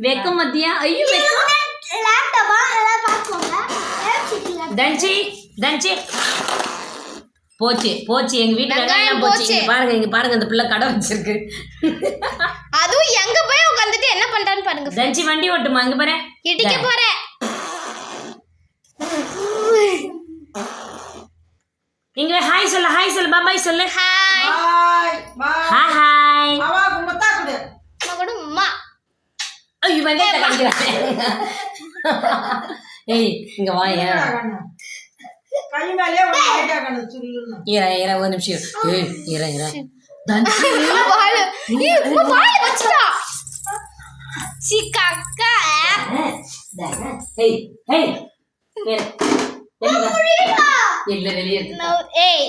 வெக்க மத்தியா ஐயோ லேப்டாப்பா எல்லாம் பாத்துக்கோங்க தன்சி போச்சு எங்க வீட்டுல வெங்காயம் போச்சு இங்க பாருங்க இந்த பிள்ளை கடை வச்சிருக்கு அதுவும் எங்க போய் உட்கார்ந்துட்டு என்ன பண்றான்னு பாருங்க தன்சி வண்டி ஓட்டுமா இங்க பாரு இடிக்க போறேன் இங்க ஹாய் சொல்லு பாய் சொல்லு ஹாய் ஹாய் மாமா கும்பத்தா குடு மகடும்மா ஐயோ வெங்காயத்தை கடிக்கிறானே ஏய் இங்க வா ஏன் கை மேலே ஒரு லைட்டா கண்ணு சுருளுன்னு இர ஒரு நிமிஷம் ஏய் இர தன்சி பால் பால் வச்சுடா சிக்கக்கா ஏய் இல்ல வெளியே ஏய்